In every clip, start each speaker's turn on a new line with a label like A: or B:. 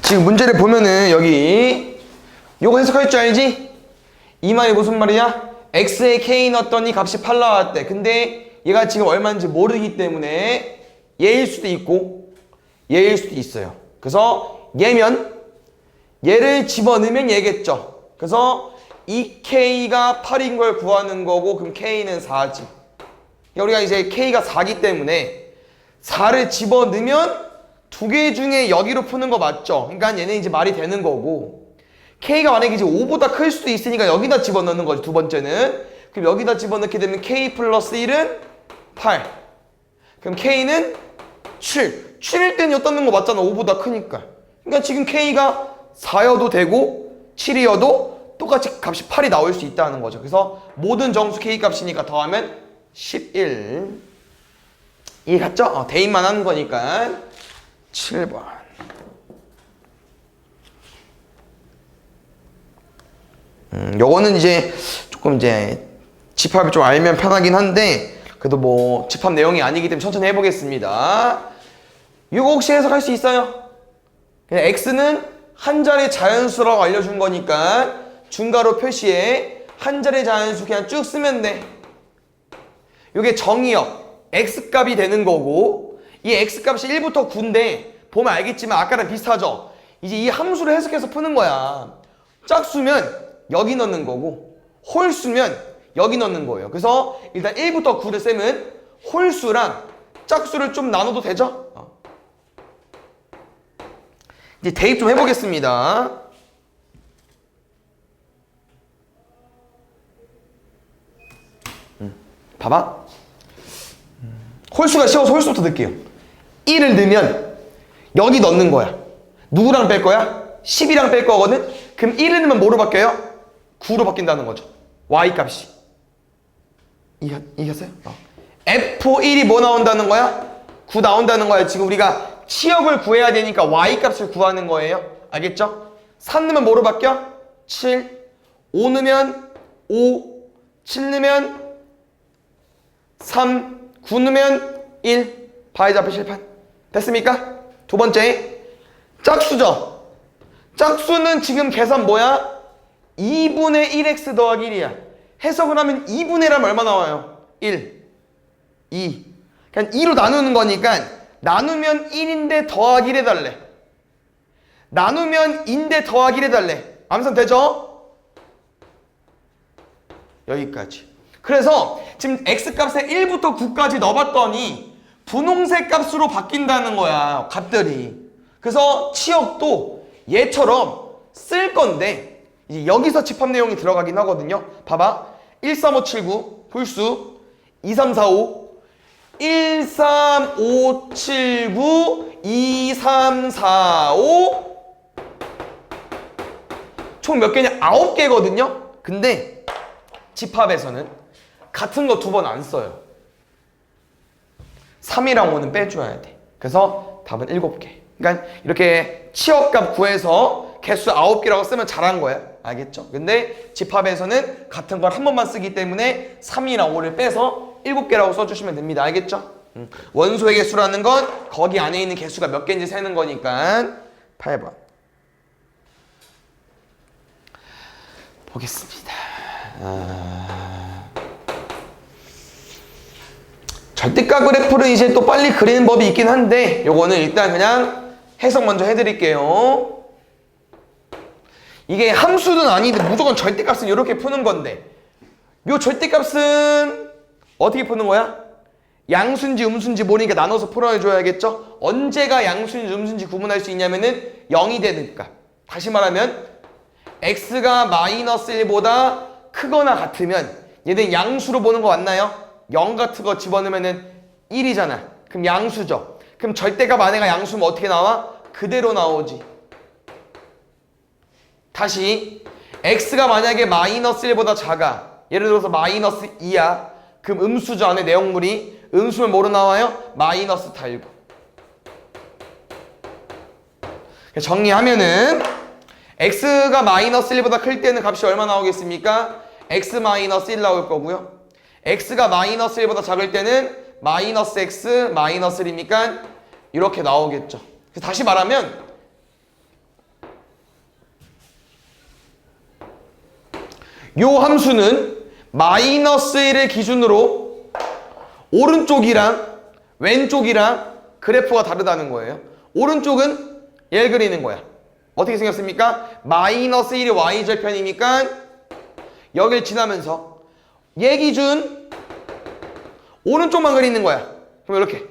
A: 지금 문제를 보면은 여기 요거 해석할 줄 알지? 이 말이 무슨 말이야? x에 k 넣었더니 값이 8 나왔대. 근데 얘가 지금 얼마인지 모르기 때문에 얘일 수도 있고 얘일 수도 있어요. 그래서 얘를 집어넣으면 얘겠죠. 그래서 이 k가 8인 걸 구하는 거고, 그럼 k는 4지. 우리가 이제 k가 4기 때문에 4를 집어넣으면 두 개 중에 여기로 푸는 거 맞죠? 그러니까 얘는 이제 말이 되는 거고, k가 만약에 이제 5보다 클 수도 있으니까 여기다 집어넣는 거지, 두 번째는. 그럼 여기다 집어넣게 되면 k 플러스 1은 8. 그럼 k는 7. 7일 때는 엿넣는 거 맞잖아, 5보다 크니까. 그러니까 지금 k가 4여도 되고 7이어도 똑같이 값이 8이 나올 수 있다는 거죠. 그래서 모든 정수 k 값이니까 더하면 11. 이해 갔죠? 대입만 하는 거니까. 7번. 요거는 이제 조금 이제 집합을 좀 알면 편하긴 한데, 그래도 뭐 집합 내용이 아니기 때문에 천천히 해보겠습니다. 이거 혹시 해석할 수 있어요? 그냥 x는 한 자리 자연수라고 알려준 거니까 중괄호 표시에 한 자리 자연수 그냥 쭉 쓰면 돼. 이게 정의역 x값이 되는 거고, 이 x값이 1부터 9인데 보면 알겠지만 아까랑 비슷하죠? 이제 이 함수를 해석해서 푸는 거야. 짝수면 여기 넣는 거고 홀수면 여기 넣는 거예요. 그래서 일단 1부터 9를 쓰면 홀수랑 짝수를 좀 나눠도 되죠? 이제 대입 좀 해보겠습니다. 봐봐. 홀수가 쉬워서 홀수부터 넣을게요. 1을 넣으면 여기 넣는 거야. 누구랑 뺄 거야? 10이랑 뺄 거거든? 그럼 1을 넣으면 뭐로 바뀌어요? 9로 바뀐다는 거죠. y값이. 이겼어요? F1이 뭐 나온다는 거야? 9 나온다는 거야. 지금 우리가 치역을 구해야 되니까 y값을 구하는 거예요. 알겠죠? 3 넣으면 뭐로 바뀌어? 7. 5 넣으면 5. 7 넣으면 3. 9 넣으면 1. 바이자 앞에 실판. 됐습니까? 두 번째. 짝수죠. 짝수는 지금 계산 뭐야? 2분의 1x 더하기 1이야. 해석을 하면 2분의 1하면 얼마 나와요? 1, 2. 그냥 2로 나누는 거니까 나누면 1인데 더하기 1 해달래. 나누면 2인데 더하기 1 해달래. 암산 되죠? 여기까지. 그래서 지금 x값에 1부터 9까지 넣어봤더니 분홍색 값으로 바뀐다는 거야, 값들이. 그래서 치역도 얘처럼 쓸 건데 이제 여기서 집합 내용이 들어가긴 하거든요. 봐봐. 13579 홀수 2345 13579 2345 총 몇 개냐? 9개거든요. 근데 집합에서는 같은 거 두 번 안 써요. 3이랑 5는 빼줘야 돼. 그래서 답은 7개. 그러니까 이렇게 치역값 구해서 개수 9개라고 쓰면 잘한 거야. 알겠죠? 근데 집합에서는 같은 걸 한 번만 쓰기 때문에 3이랑 5를 빼서 7개라고 써주시면 됩니다. 알겠죠? 원소의 개수라는 건 거기 안에 있는 개수가 몇 개인지 세는 거니까. 8번 보겠습니다. 절대값 그래프를 이제 또 빨리 그리는 법이 있긴 한데 요거는 일단 그냥 해석 먼저 해드릴게요. 이게 함수는 아닌데 무조건 절대값은 이렇게 푸는 건데, 요 절대값은 어떻게 푸는 거야? 양수인지 음수인지 모르니까 나눠서 풀어줘야겠죠? 언제가 양수인지 음수인지 구분할 수 있냐면은 0이 되는 값. 다시 말하면 x가 마이너스 1보다 크거나 같으면 얘는 양수로 보는 거 맞나요? 0 같은 거 집어넣으면은 1이잖아. 그럼 양수죠. 그럼 절대값 안에가 양수면 어떻게 나와? 그대로 나오지. 다시 x가 만약에 마이너스 1보다 작아. 예를 들어서 마이너스 2야. 그럼 음수죠. 안에 내용물이. 음수면 뭐로 나와요? 마이너스 달고. 정리하면은 x가 마이너스 1보다 클 때는 값이 얼마 나오겠습니까? x 마이너스 1 나올 거고요. x가 마이너스 1보다 작을 때는 마이너스 x 마이너스 1이니까 이렇게 나오겠죠. 다시 말하면 요 함수는 마이너스 1을 기준으로 오른쪽이랑 왼쪽이랑 그래프가 다르다는 거예요. 오른쪽은 얘를 그리는 거야. 어떻게 생겼습니까? 마이너스 1이 y절편이니까 여길 지나면서 얘 기준 오른쪽만 그리는 거야. 그럼 이렇게.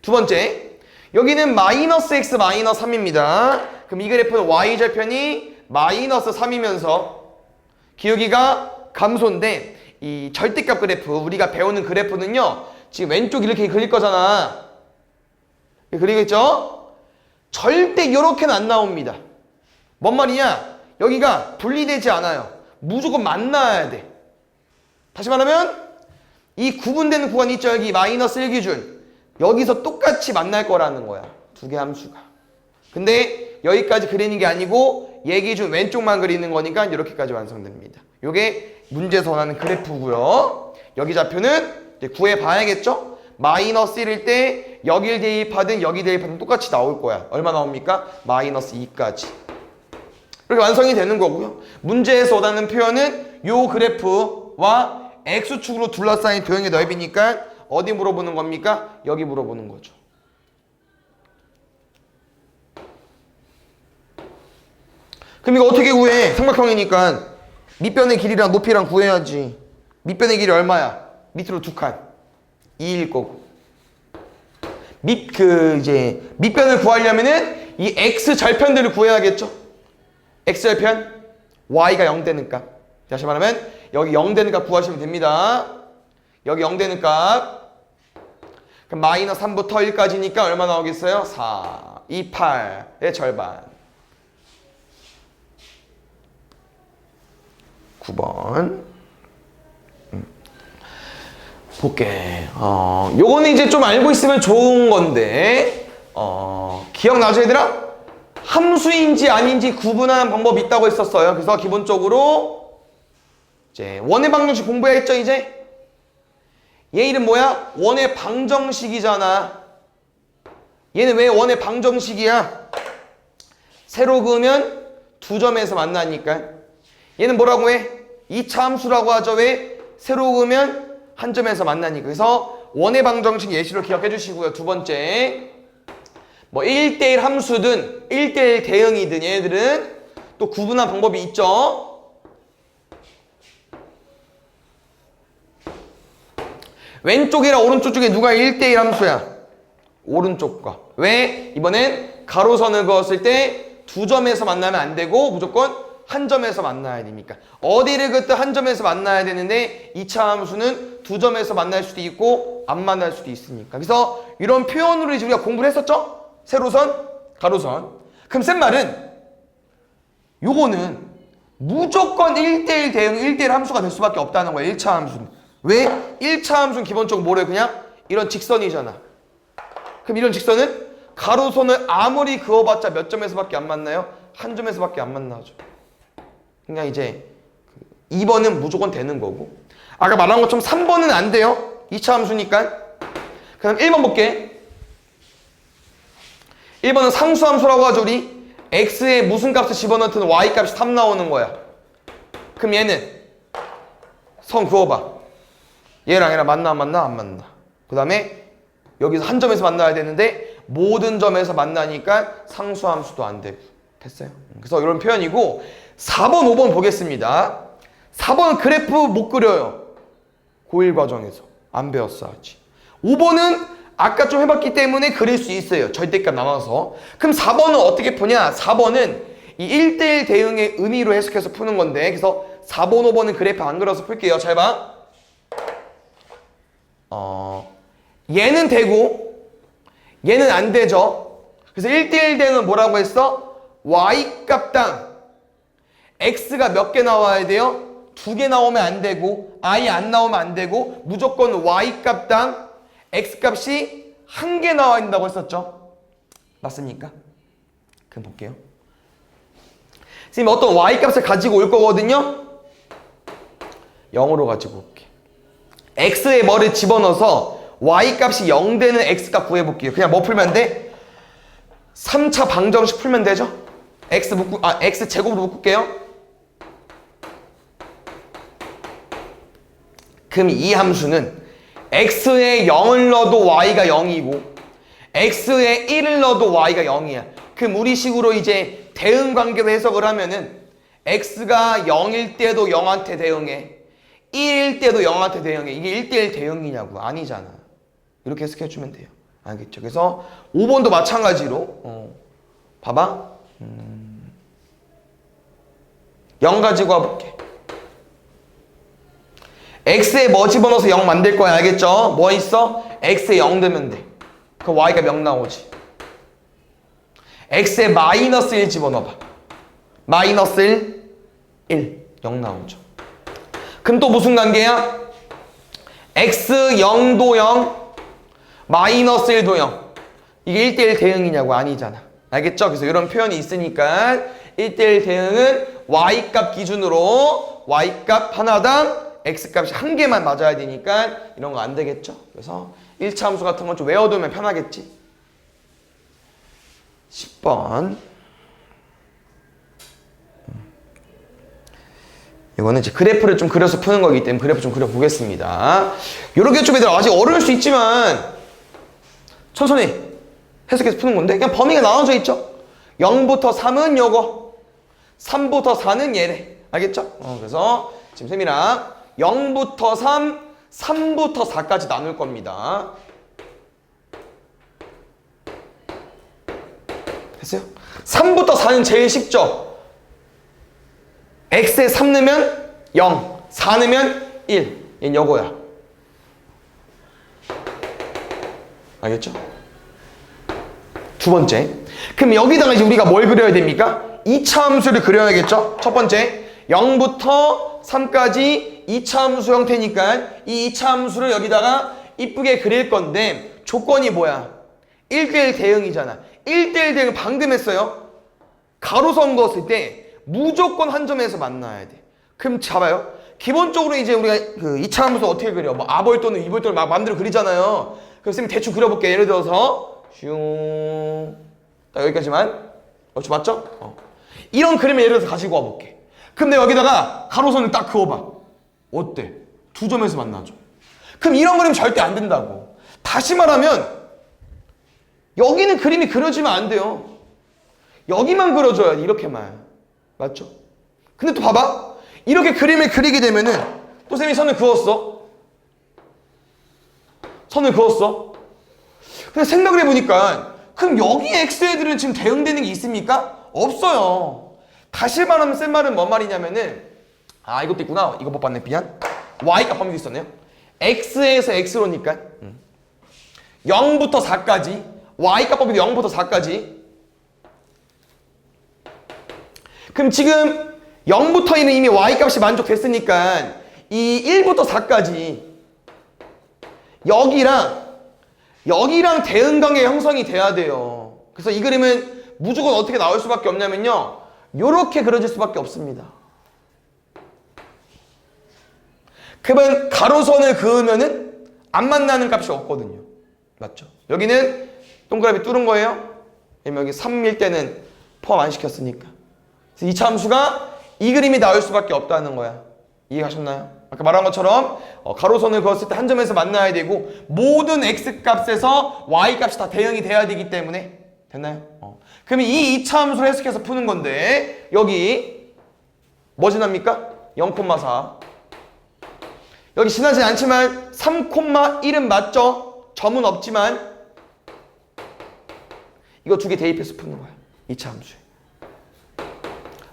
A: 두 번째, 여기는 마이너스 x 마이너스 3입니다. 그럼 이 그래프는 y절편이 마이너스 3이면서 기울기가 감소인데 이 절대값 그래프, 우리가 배우는 그래프는요, 지금 왼쪽 이렇게 그릴 거잖아. 그리겠죠? 절대 이렇게는 안 나옵니다. 뭔 말이냐? 여기가 분리되지 않아요. 무조건 만나야 돼. 다시 말하면 이 구분되는 구간 있죠? 여기 마이너스 1 기준. 여기서 똑같이 만날 거라는 거야. 두 개 함수가. 근데 여기까지 그리는 게 아니고 얘 기준 왼쪽만 그리는 거니까 이렇게까지 완성됩니다. 요게 문제에서 원하는 그래프고요. 여기 좌표는 이제 구해봐야겠죠? 마이너스 1일 때 여길 대입하든 여기 대입하든 똑같이 나올 거야. 얼마 나옵니까? 마이너스 2까지. 이렇게 완성이 되는 거고요. 문제에서 원하는 표현은 요 그래프와 X축으로 둘러싸인 도형의 넓이니까 어디 물어보는 겁니까? 여기 물어보는 거죠. 그럼 이거 어떻게 구해? 삼각형이니까 밑변의 길이랑 높이랑 구해야지. 밑변의 길이 얼마야? 밑으로 2칸. 2일 거고. 밑변을 구하려면은 이 x 절편들을 구해야겠죠? x 절편 y가 0 되는 값. 다시 말하면 여기 0 되는 값 구하시면 됩니다. 여기 0 되는 값. 그럼 마이너스 3부터 1까지니까 얼마 나오겠어요? 4, 2, 8의 절반. 9번. 볼게. 요거는 이제 좀 알고 있으면 좋은 건데, 기억나죠, 얘들아? 함수인지 아닌지 구분하는 방법이 있다고 했었어요. 그래서 기본적으로, 이제, 원의 방정식 공부해야겠죠, 이제? 얘 이름 뭐야? 원의 방정식이잖아. 얘는 왜 원의 방정식이야? 세로 그으면 두 점에서 만나니까. 얘는 뭐라고 해? 2차 함수라고 하죠. 왜? 세로 그으면 한 점에서 만나니까. 그래서 원의 방정식 예시로 기억해 주시고요. 두 번째, 뭐 1대1 함수든 1대1 대응이든 얘네들은 또 구분한 방법이 있죠. 왼쪽이랑 오른쪽 중에 누가 1대1 함수야? 오른쪽과. 왜? 이번엔 가로선을 그었을 때 두 점에서 만나면 안 되고 무조건 한 점에서 만나야 되니까. 어디를 그때 한 점에서 만나야 되는데 2차 함수는 두 점에서 만날 수도 있고 안 만날 수도 있으니까. 그래서 이런 표현으로 이제 우리가 공부를 했었죠? 세로선, 가로선. 그럼 쌤 말은 요거는 무조건 1대1 대응, 1대1 함수가 될 수밖에 없다는 거야. 1차 함수는. 왜? 1차 함수는 기본적으로 뭐래? 그냥 이런 직선이잖아. 그럼 이런 직선은 가로선을 아무리 그어봤자 몇 점에서밖에 안 만나요? 한 점에서밖에 안 만나죠. 그러니까 이제 2번은 무조건 되는 거고, 아까 말한 것처럼 3번은 안 돼요. 2차 함수니까. 그럼 1번 볼게. 1번은 상수함수라고 하죠. 우리 x에 무슨 값을 집어넣든 y 값이 3 나오는 거야. 그럼 얘는 선 그어봐. 얘랑 얘랑 만나 안 만나? 안 만나. 그 다음에 여기서 한 점에서 만나야 되는데 모든 점에서 만나니까 상수함수도 안 되고. 됐어요. 그래서 이런 표현이고, 4번, 5번 보겠습니다. 4번은 그래프 못 그려요. 고1 과정에서. 안 배웠어 아직. 5번은 아까 좀 해봤기 때문에 그릴 수 있어요. 절대값 나와서. 그럼 4번은 어떻게 푸냐? 4번은 이 1대1 대응의 의미로 해석해서 푸는 건데, 그래서 4번, 5번은 그래프 안 그려서 풀게요. 잘 봐. 얘는 되고 얘는 안 되죠. 그래서 1대1 대응은 뭐라고 했어? y 값당 x가 몇 개 나와야 돼요? 2개 나오면 안 되고 아예 안 나오면 안 되고 무조건 y 값당 x 값이 1개 나와야 된다고 했었죠. 맞습니까? 그럼 볼게요. 선생님 어떤 y 값을 가지고 올 거거든요. 0으로 가지고 올게. x에 뭐를 집어넣어서 y 값이 0 되는 x 값 구해볼게요. 그냥 뭐 풀면 돼? 3차 방정식 풀면 되죠? x 제곱으로 묶을게요. 그럼 이 함수는 x에 0을 넣어도 y가 0이고 x에 1을 넣어도 y가 0이야. 그럼 우리 식으로 이제 대응 관계로 해석을 하면은 x가 0일 때도 0한테 대응해. 1일 때도 0한테 대응해. 이게 1대1 대응이냐고. 아니잖아. 이렇게 해석해주면 돼요. 알겠죠? 그래서 5번도 마찬가지로 봐봐. 0 가지고 와볼게. x에 뭐 집어넣어서 0 만들 거야. 알겠죠? 뭐 있어? x에 0 넣으면 돼. 그럼 y가 몇 나오지? x에 마이너스 1 집어넣어봐. 마이너스 1, 0 나오죠. 그럼 또 무슨 관계야? x 0도 0, 마이너스 1도 0. 이게 1대1 대응이냐고. 아니잖아. 알겠죠? 그래서 이런 표현이 있으니까 1대1 대응은 y값 기준으로 y값 하나당 x값이 한 개만 맞아야 되니까 이런 거 안 되겠죠? 그래서 1차 함수 같은 건 좀 외워두면 편하겠지? 10번. 이거는 이제 그래프를 좀 그려서 푸는 거기 때문에 그래프 좀 그려보겠습니다. 요렇게 좀 얘들아 아직 어려울 수 있지만 천천히 해석해서 푸는 건데 그냥 범위가 나눠져 있죠? 0부터 3은 요거, 3부터 4는 얘래. 알겠죠? 그래서 지금 쌤이랑 0부터 3, 3부터 4까지 나눌 겁니다. 됐어요? 3부터 4는 제일 쉽죠? x에 3 넣으면 0, 4 넣으면 1. 얘는 요거야. 알겠죠? 두 번째. 그럼 여기다가 이제 우리가 뭘 그려야 됩니까? 2차 함수를 그려야겠죠? 첫 번째. 0부터 3까지 2차 함수 형태니까 이 2차 함수를 여기다가 이쁘게 그릴 건데 조건이 뭐야? 1대1 대응이잖아. 1대1 대응 방금 했어요. 가로선 그었을 때 무조건 한 점에서 만나야 돼. 그럼 잡아요. 기본적으로 이제 우리가 그 2차 함수 어떻게 그려? 뭐 아볼 또는 이볼 또는 막 마음대로 그리잖아요. 그래서 쌤이 대충 그려볼게. 예를 들어서 슝. 딱 여기까지만. 맞죠? 이런 그림을 예를 들어서 가지고 와볼게. 그럼 내가 여기다가 가로선을 딱 그어봐. 어때? 두 점에서 만나죠. 그럼 이런 그림 절대 안 된다고. 다시 말하면 여기는 그림이 그려지면 안 돼요. 여기만 그려줘야 돼. 이렇게만. 맞죠? 근데 또 봐봐. 이렇게 그림을 그리게 되면은 또 쌤이 선을 그었어. 선을 그었어. 근데 생각을 해보니까 그럼 여기 x애들은 지금 대응되는 게 있습니까? 없어요. 다시 말하면 쌤 말은 뭔 말이냐면은 이것도 있구나. 이거 못 봤네. 미안. y값 범위도 있었네요. x에서 x로니까 0부터 4까지 y값 범위도 0부터 4까지. 그럼 지금 0부터 1은 이미 y값이 만족됐으니까 이 1부터 4까지 여기랑 대응 관계 형성이 돼야 돼요. 그래서 이 그림은 무조건 어떻게 나올 수밖에 없냐면요. 요렇게 그려질 수밖에 없습니다. 그러면 가로선을 그으면은 안 만나는 값이 없거든요. 맞죠? 여기는 동그라미 뚫은 거예요. 여기 3일 때는 포함 안 시켰으니까. 그래서 2차 함수가 이 그림이 나올 수밖에 없다는 거야. 이해하셨나요? 아까 말한 것처럼 가로선을 그었을 때 한 점에서 만나야 되고 모든 x값에서 y값이 다 대응이 돼야 되기 때문에 됐나요? 그러면 이 2차 함수를 해석해서 푸는 건데 여기 뭐 지납니까? 0,4 여기 지나지 않지만 3,1은 맞죠? 점은 없지만 이거 두 개 대입해서 푸는 거야. 2차 함수에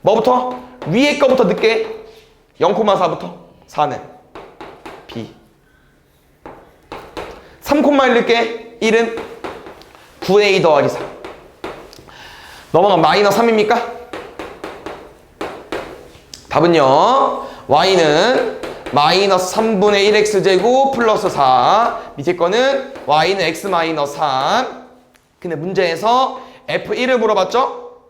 A: 뭐부터? 위에 거부터 넣게 0,4부터 4는 B 3,1 넣게 1은 9A 더하기 4 넘어가면 마이너스 3입니까? 답은요 y는 마이너스 3분의 1x제곱 플러스 4 밑에 거는 y는 x 마이너스 3 근데 문제에서 F1을 물어봤죠?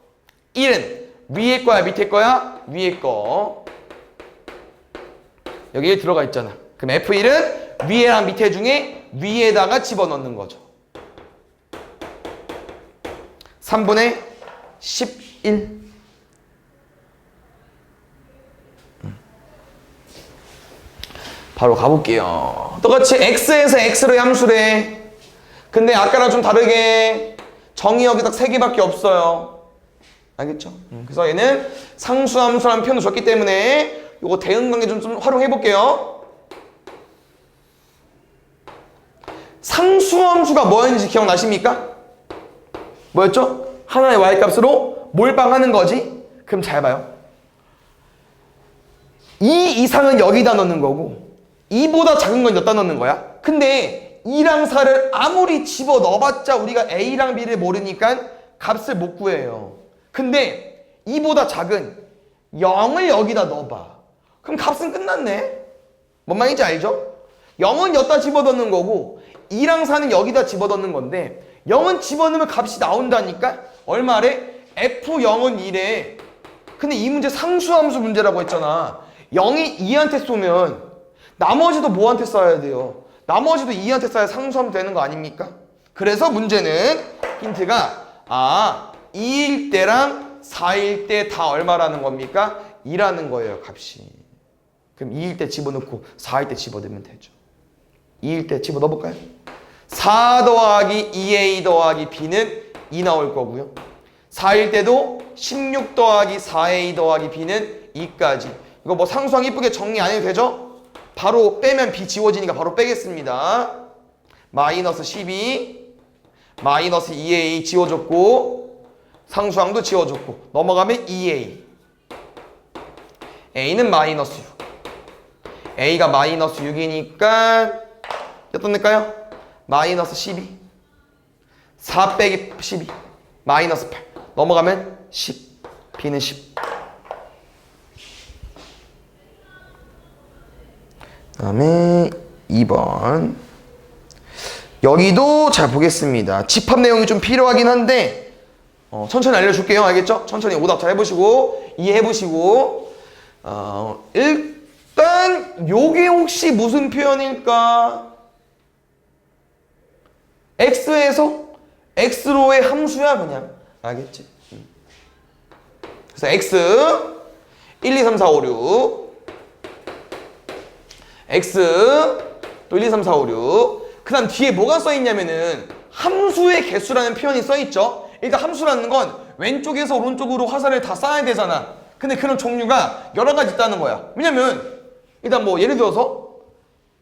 A: 1은 위에 거야 밑에 거야? 위에 거 여기 1 들어가 있잖아. 그럼 F1은 위에랑 밑에 중에 위에다가 집어넣는 거죠. 3분의 11 바로 가볼게요. 똑같이 x에서 x로의 함수래. 근데 아까랑 좀 다르게 정의역이 딱 3개밖에 없어요. 알겠죠? 그래서 얘는 상수함수라는 표현을 줬기 때문에 요거 대응관계 좀 활용해 볼게요. 상수함수가 뭐였는지 기억나십니까? 뭐였죠? 하나의 y값으로 몰빵하는 거지. 그럼 잘 봐요. 2 이상은 여기다 넣는 거고 2보다 작은 건 여기다 넣는 거야. 근데 2랑 4를 아무리 집어 넣어봤자 우리가 A랑 B를 모르니까 값을 못 구해요. 근데 2보다 작은 0을 여기다 넣어봐. 그럼 값은 끝났네. 뭔 말인지 알죠? 0은 여기다 집어넣는 거고 2랑 4는 여기다 집어넣는 건데 0은 집어넣으면 값이 나온다니까? 얼마래? F0은 2래. 근데 이 문제 상수함수 문제라고 했잖아. 0이 2한테 쏘면 나머지도 뭐한테 쏴야 돼요? 나머지도 2한테 쏴야 상수함수 되는 거 아닙니까? 그래서 문제는 힌트가 2일 때랑 4일 때 다 얼마라는 겁니까? 2라는 거예요, 값이. 그럼 2일 때 집어넣고 4일 때 집어넣으면 되죠. 2일 때 집어넣어볼까요? 4 더하기 2a 더하기 b는 2 나올 거고요. 4일 때도 16 더하기 4a 더하기 b는 2까지. 이거 뭐 상수항 이쁘게 정리 안 해도 되죠? 바로 빼면 b 지워지니까 바로 빼겠습니다. 마이너스 12 마이너스 2a 지워줬고 상수항도 지워줬고 넘어가면 2a a는 마이너스 6 a가 마이너스 6이니까 몇 돈 낼까요? 마이너스 12 4 빼기 12 마이너스 8 넘어가면 10 b는 10 그 다음에 2번 여기도 잘 보겠습니다. 집합 내용이 좀 필요하긴 한데 천천히 알려줄게요. 알겠죠? 천천히 오답 잘 해보시고 이해해보시고 일단 요게 혹시 무슨 표현일까? x에서 x로의 함수야 그냥. 알겠지? 그래서 x 1, 2, 3, 4, 5, 6 x 또 1, 2, 3, 4, 5, 6 그 다음 뒤에 뭐가 써있냐면은 함수의 개수라는 표현이 써있죠. 일단 함수라는 건 왼쪽에서 오른쪽으로 화살을 다 쏴야 되잖아. 근데 그런 종류가 여러 가지 있다는 거야. 왜냐면 일단 뭐 예를 들어서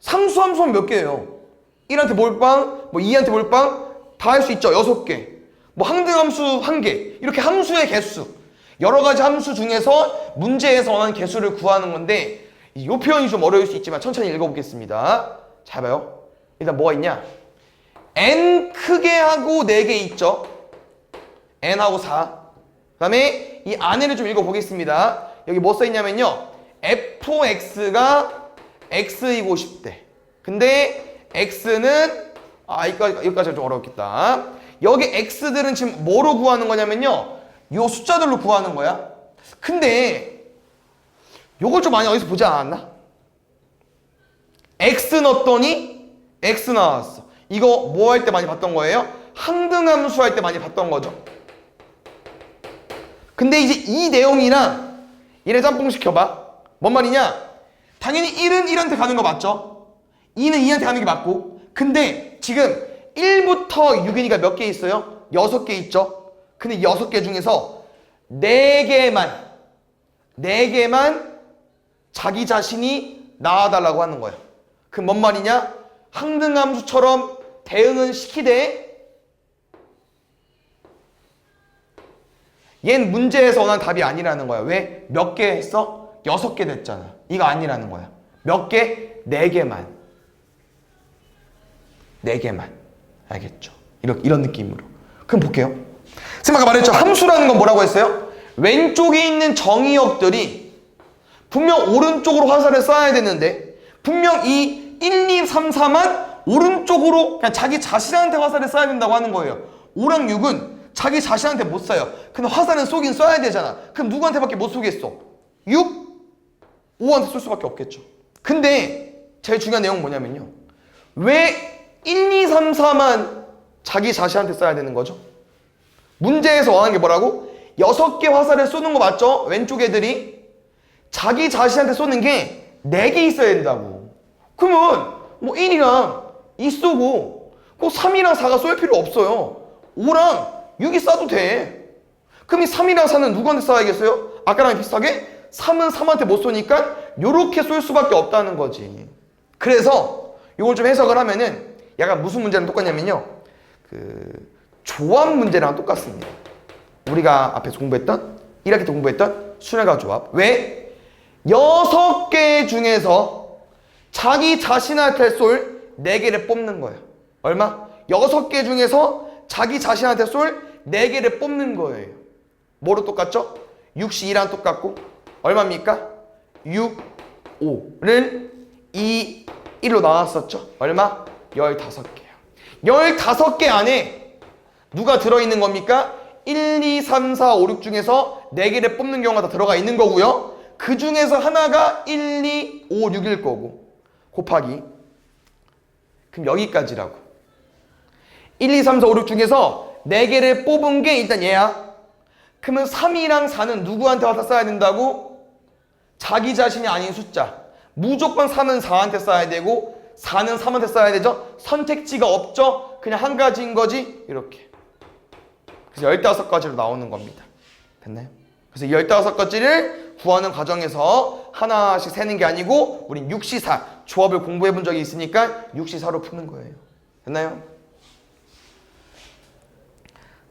A: 상수함수는 몇 개예요? 1한테 몰빵, 뭐 2한테 몰빵 다 할 수 있죠. 6개. 뭐 항등함수 1개. 이렇게 함수의 개수. 여러 가지 함수 중에서 문제에서 원하는 개수를 구하는 건데 이 표현이 좀 어려울 수 있지만 천천히 읽어보겠습니다. 잘 봐요. 일단 뭐가 있냐? n 크게 하고 4개 있죠. n하고 4. 그 다음에 이 안에를 좀 읽어보겠습니다. 여기 뭐 써있냐면요. fx가 x이고 싶대. 근데 x는 여기까지 좀 어렵겠다. 여기 x들은 지금 뭐로 구하는 거냐면요. 요 숫자들로 구하는 거야. 근데 요걸 좀 많이 어디서 보지 않았나? x 넣었더니 x 나왔어. 이거 뭐 할 때 많이 봤던 거예요? 항등함수 할 때 많이 봤던 거죠. 근데 이제 이 내용이랑 얘네 짬뽕 시켜봐. 뭔 말이냐? 당연히 1은 1한테 가는 거 맞죠? 2는 2한테 가는 게 맞고. 근데 지금 1부터 6이니까 몇 개 있어요? 6개 있죠? 근데 6개 중에서 4개만 자기 자신이 낳아달라고 하는 거예요. 그럼 뭔 말이냐? 항등함수처럼 대응은 시키되 얜 문제에서 원하는 답이 아니라는 거야. 왜? 몇 개 했어? 6개 됐잖아. 이거 아니라는 거야. 몇 개? 4개만. 4개만. 알겠죠? 이런 느낌으로. 그럼 볼게요. 선생님 아까 말했죠? 함수라는 건 뭐라고 했어요? 왼쪽에 있는 정의역들이 분명 오른쪽으로 화살을 쏴야 되는데 분명 이 1, 2, 3, 4만 오른쪽으로 그냥 자기 자신한테 화살을 쏴야 된다고 하는 거예요. 5랑 6은 자기 자신한테 못 쏴요. 근데 화살은 쏘긴 쏴야 되잖아. 그럼 누구한테밖에 못 쏘겠어? 6? 5한테 쏠 수밖에 없겠죠. 근데 제일 중요한 내용은 뭐냐면요. 왜 1, 2, 3, 4만 자기 자신한테 쏴야 되는 거죠? 문제에서 원하는 게 뭐라고? 6개 화살을 쏘는 거 맞죠? 왼쪽 애들이 자기 자신한테 쏘는 게 4개 있어야 된다고. 그러면 뭐 1이랑 2 쏘고 꼭 3이랑 4가 쏠 필요 없어요. 5랑 6이 쏴도 돼. 그럼 이 3이랑 4는 누구한테 쏴야겠어요? 아까랑 비슷하게 3은 3한테 못 쏘니까 요렇게 쏠 수밖에 없다는 거지. 그래서 이걸 좀 해석을 하면은 약간 무슨 문제랑 똑같냐면요, 조합 문제랑 똑같습니다. 우리가 앞에서 공부했던 1학기 때 공부했던 순환과 조합. 왜? 6개 중에서 자기 자신한테 쏠 4개를 뽑는 거예요. 얼마? 6개 중에서 자기 자신한테 쏠 4개를 뽑는 거예요. 뭐로 똑같죠? 6시 2랑 똑같고 얼마입니까? 6, 5를 2, 1로 나왔었죠. 얼마? 15개요. 15개 안에 누가 들어있는 겁니까? 1, 2, 3, 4, 5, 6 중에서 4개를 뽑는 경우가 다 들어가 있는 거고요. 그 중에서 하나가 1, 2, 5, 6일 거고 곱하기, 그럼 여기까지라고. 1, 2, 3, 4, 5, 6 중에서 4개를 뽑은 게 일단 얘야. 그러면 3이랑 4는 누구한테 와서 써야 된다고? 자기 자신이 아닌 숫자. 무조건 3은 4한테 써야 되고 4는 3한테 써야 되죠. 선택지가 없죠. 그냥 한 가지인 거지. 이렇게. 그래서 15가지로 나오는 겁니다. 됐나요? 그래서 이 15가지를 구하는 과정에서 하나씩 세는 게 아니고 우린 6시4 조합을 공부해 본 적이 있으니까 6시4로 푸는 거예요. 됐나요?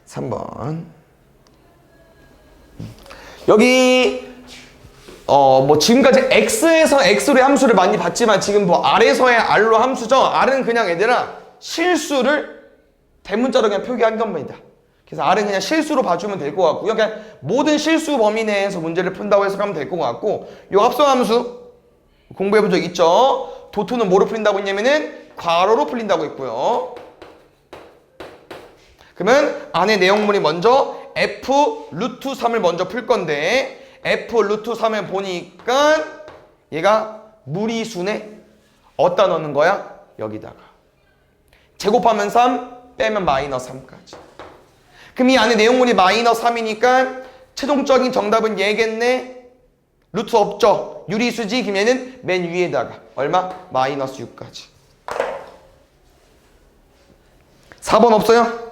A: 3번. 여기 뭐 지금까지 X에서 X로의 함수를 많이 봤지만 지금 뭐 R에서의 R로 함수죠. R은 그냥 얘들아 실수를 대문자로 그냥 표기한 겁니다. 그래서 R은 그냥 실수로 봐주면 될 것 같고요. 그냥 모든 실수 범위 내에서 문제를 푼다고 해석하면 될 것 같고, 요 합성함수 공부해본 적 있죠? 도토는 뭐로 풀린다고 했냐면은 괄호로 풀린다고 했고요. 그러면 안에 내용물이 먼저 F 루트 3을 먼저 풀 건데, F 루트 3을 보니까 얘가 무리수네. 어디다 넣는 거야? 여기다가. 제곱하면 3, 빼면 마이너스 3까지. 그럼 이 안에 내용물이 마이너스 3이니까 최종적인 정답은 얘겠네. 루트 없죠? 유리수지. 그럼 얘는 맨 위에다가 얼마? 마이너스 6까지. 4번 없어요?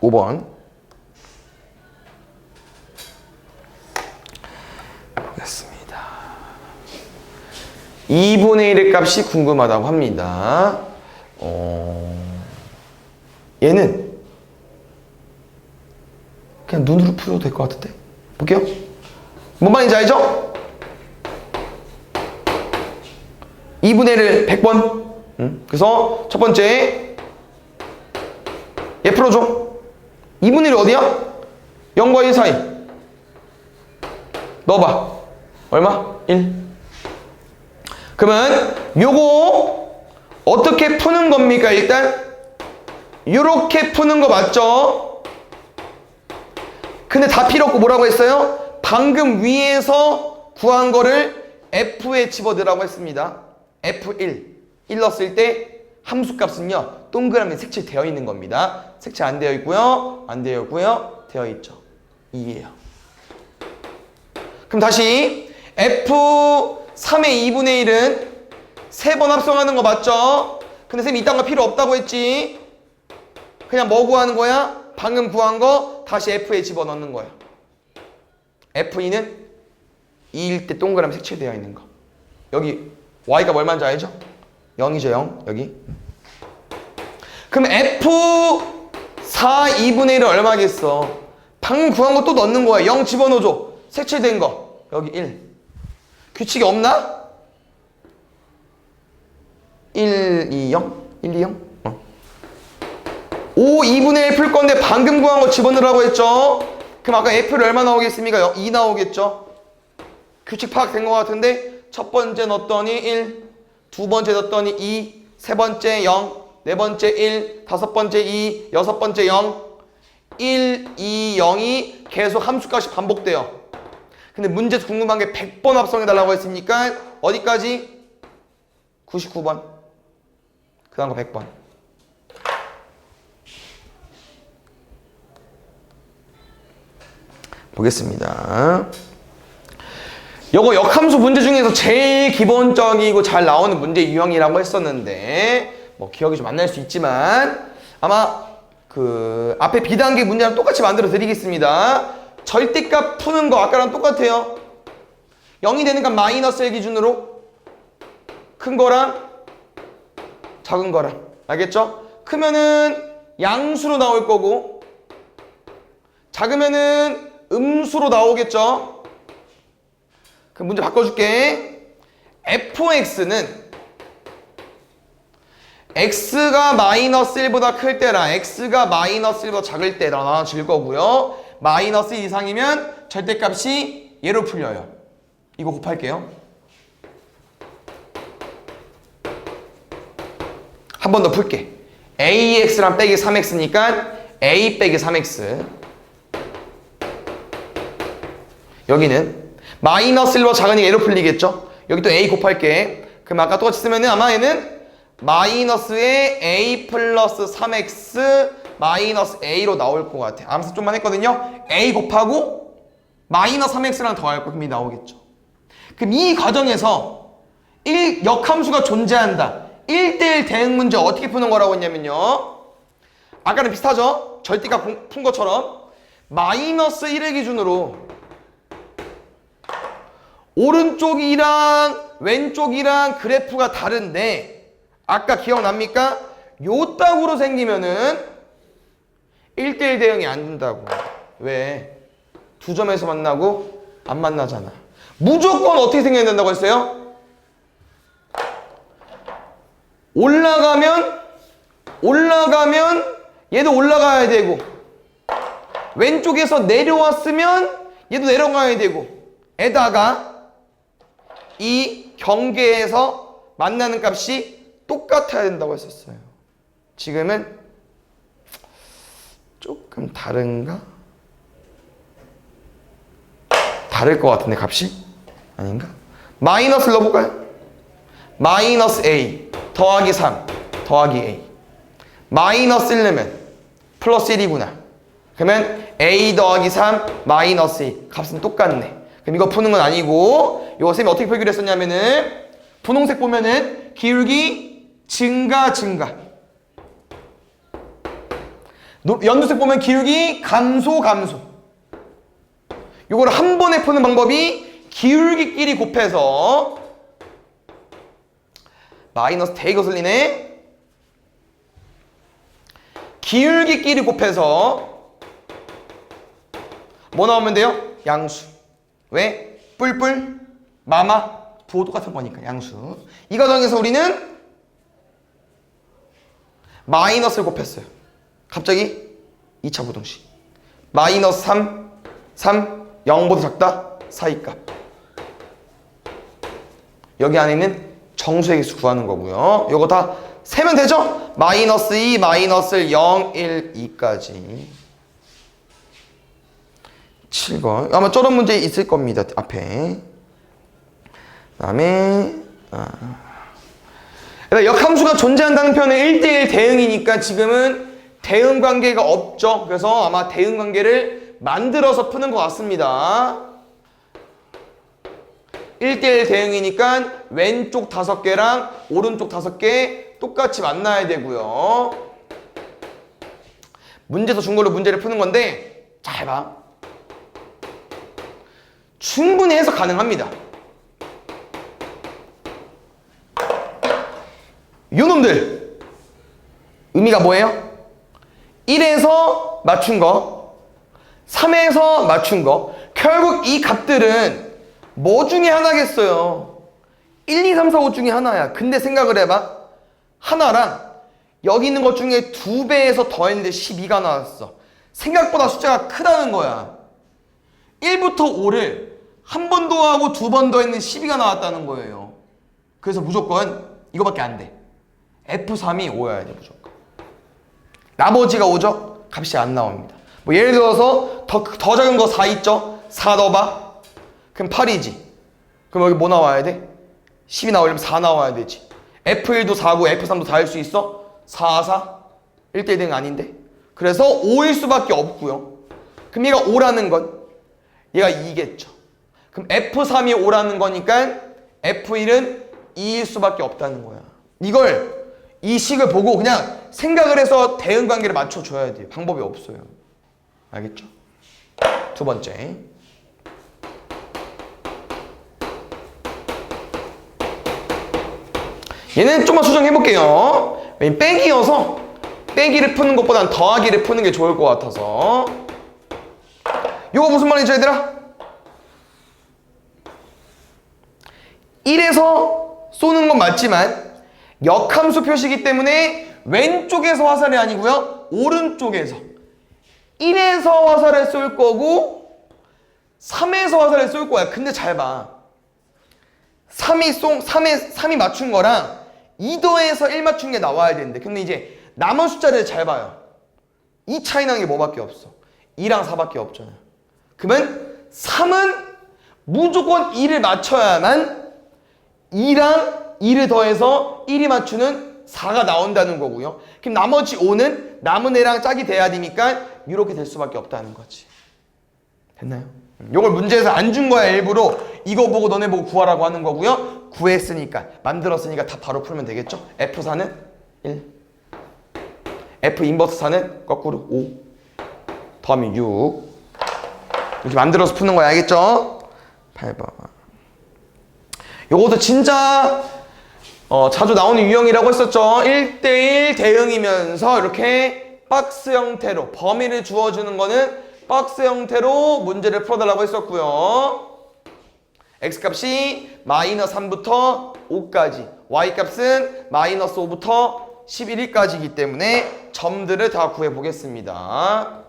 A: 5번 보겠습니다. 2분의 1의 값이 궁금하다고 합니다. 얘는 그냥 눈으로 풀어도 될 것 같은데? 볼게요. 뭔 말인지 알죠? 2분의 1을 100번. 그래서 첫 번째 얘 풀어줘. 2분의 1이 어디야? 0과 1 사이. 넣어봐. 얼마? 1. 그러면 요거 어떻게 푸는 겁니까? 일단 요렇게 푸는 거 맞죠? 근데 다 필요 없고 뭐라고 했어요? 방금 위에서 구한 거를 F에 집어넣으라고 했습니다. F1 1 넣었을 때 함수값은요 동그라미 색칠되어 있는 겁니다. 색칠 안 되어 있고요, 안 되어 있고요, 되어 있죠. 2예요. 그럼 다시 F3의 2분의 1은 3번 합성하는 거 맞죠? 근데 쌤이 이딴 거 필요 없다고 했지. 그냥 뭐 구하는 거야? 방금 구한 거 다시 F에 집어넣는 거야. F2는 2일 때 동그라미 색칠되어 있는 거. 여기 Y가 얼마인지 알죠? 0이죠, 0. 여기. 그럼 F4 2분의 1은 얼마겠어? 방금 구한 거 또 넣는 거야. 0 집어넣어줘. 색칠된 거. 여기 1. 규칙이 없나? 1, 2, 0? 1, 2, 0? 5, 2분의 1 풀 건데 방금 구한 거 집어넣으라고 했죠? 그럼 아까 F를 얼마 나오겠습니까? 2 나오겠죠? 규칙 파악된 것 같은데 첫 번째 넣었더니 1, 두 번째 넣었더니 2, 세 번째 0, 네 번째 1, 다섯 번째 2, 여섯 번째 0, 1, 2, 0이 계속 함수값이 반복돼요. 근데 문제에서 궁금한 게 100번 합성해달라고 했으니까 어디까지? 99번. 그 다음 거 100번. 보겠습니다. 요거 역함수 문제 중에서 제일 기본적이고 잘 나오는 문제 유형이라고 했었는데 뭐 기억이 좀 안 날 수 있지만 아마 그 앞에 B단계 문제랑 똑같이 만들어 드리겠습니다. 절대값 푸는 거 아까랑 똑같아요. 0이 되는 값 마이너스 1 기준으로 큰 거랑 작은 거랑 알겠죠? 크면은 양수로 나올 거고 작으면은 음수로 나오겠죠? 그럼 문제 바꿔줄게. fx는 x가 마이너스 1보다 클 때랑 x가 마이너스 1보다 작을 때 나눠질 거고요. 마이너스 1 이상이면 절대값이 얘로 풀려요. 이거 곱할게요. 한 번 더 풀게. ax랑 빼기 3x니까 a 빼기 3x. 여기는 마이너스 1보다 작으니까 얘로 풀리겠죠? 여기 또 a 곱할게. 그럼 아까 똑같이 쓰면은 아마 얘는 마이너스의 a 플러스 3x 마이너스 a로 나올 것 같아. 암수 좀만 했거든요. a 곱하고 마이너스 3x랑 더할 거. 그럼 이 나오겠죠. 그럼 이 과정에서 역함수가 존재한다. 1대1 대응 문제 어떻게 푸는 거라고 했냐면요. 아까는 비슷하죠? 절대값 푼 것처럼 마이너스 1을 기준으로 오른쪽이랑 왼쪽이랑 그래프가 다른데 아까 기억납니까? 요 딱으로 생기면은 1대1 대응이 안 된다고. 왜? 두 점에서 만나고 안 만나잖아. 무조건 어떻게 생겨야 된다고 했어요? 올라가면 얘도 올라가야 되고 왼쪽에서 내려왔으면 얘도 내려가야 되고 에다가 이 경계에서 만나는 값이 똑같아야 된다고 했었어요. 지금은 조금 다른가? 다를 것 같은데 값이? 아닌가? 마이너스를 넣어볼까요? 마이너스 a 더하기 3 더하기 a 마이너스 1 넣으면 플러스 1이구나. 그러면 a 더하기 3 마이너스 2 값은 똑같네. 그럼 이거 푸는 건 아니고 이거 쌤이 어떻게 풀기로 했었냐면은 분홍색 보면은 기울기 증가 연두색 보면 기울기 감소 요거를 한 번에 푸는 방법이 기울기끼리 곱해서 마이너스 되게 거슬리네. 기울기끼리 곱해서 뭐 나오면 돼요? 양수. 왜? 뿔뿔 마마 부호 똑같은 거니까 양수. 이 과정에서 우리는 마이너스를 곱했어요. 갑자기 2차 부등식 마이너스 3 0보다 작다 사이값. 여기 안에는 정수의 개수 구하는 거고요. 요거 다 세면 되죠? 마이너스 2, 마이너스 0, 1, 2까지 7번. 아마 저런 문제 있을 겁니다. 앞에. 그 다음에 역함수가 존재한다는 표현은 1대1 대응이니까 지금은 대응 관계가 없죠. 그래서 아마 대응 관계를 만들어서 푸는 것 같습니다. 1대1 대응이니까 왼쪽 5개랑 오른쪽 5개 똑같이 만나야 되고요. 문제에서 준 걸로 문제를 푸는 건데 잘 봐. 충분히 해석 가능합니다. 요놈들 의미가 뭐예요? 1에서 맞춘 거 3에서 맞춘 거 결국 이 값들은 뭐 중에 하나겠어요? 1, 2, 3, 4, 5 중에 하나야. 근데 생각을 해봐. 하나랑 여기 있는 것 중에 2배에서 더했는데 12가 나왔어. 생각보다 숫자가 크다는 거야. 1부터 5를 한 번 더 하고 2번 더 했는데 12가 나왔다는 거예요. 그래서 무조건 이거밖에 안 돼. F3이 5여야 돼 무조건. 나머지가 5죠? 값이 안 나옵니다. 뭐 예를 들어서 더 작은 거 4 있죠? 4 넣어봐. 그럼 8이지. 그럼 여기 뭐 나와야 돼? 10이 나오려면 4 나와야 되지. F1도 4고 F3도 다 할 수 있어? 4, 4? 1대1 대응 아닌데? 그래서 5일 수밖에 없고요. 그럼 얘가 5라는 건 얘가 2겠죠. 그럼 F3이 5라는 거니까 F1은 2일 수밖에 없다는 거야. 이걸 이 식을 보고 그냥 생각을 해서 대응 관계를 맞춰줘야 돼요. 방법이 없어요. 알겠죠? 두 번째. 얘는 좀만 수정해볼게요. 빼기여서 빼기를 푸는 것보단 더하기를 푸는 게 좋을 것 같아서. 이거 무슨 말이죠, 얘들아? 1에서 쏘는 건 맞지만 역함수 표시이기 때문에 왼쪽에서 화살이 아니고요, 오른쪽에서 1에서 화살을 쏠 거고 3에서 화살을 쏠 거야. 근데 잘 봐. 3이 맞춘 거랑 2더해서 1 맞춘 게 나와야 되는데, 근데 이제 남은 숫자를 잘 봐요. 이 차이 나는 게 뭐밖에 없어? 2랑 4밖에 없잖아요. 그러면 3은 무조건 2를 맞춰야만 2랑 2를 더해서 1이 맞추는 4가 나온다는 거고요. 그럼 나머지 5는 남은 애랑 짝이 돼야 되니까 이렇게 될 수밖에 없다는 거지. 됐나요? 요걸 문제에서 안 준 거야. 일부러 이거 보고 너네 보고 구하라고 하는 거고요. 구했으니까, 만들었으니까 다 바로 풀면 되겠죠? F4는 1, F 인버스 4는 거꾸로 5 더하면 6. 이렇게 만들어서 푸는 거야. 알겠죠? 8번. 요것도 진짜 자주 나오는 유형이라고 했었죠. 1대1 대응이면서 이렇게 박스 형태로 범위를 주어주는 거는 박스 형태로 문제를 풀어달라고 했었고요. x값이 마이너스 3부터 5까지, y값은 마이너스 5부터 11까지이기 때문에 점들을 다 구해보겠습니다.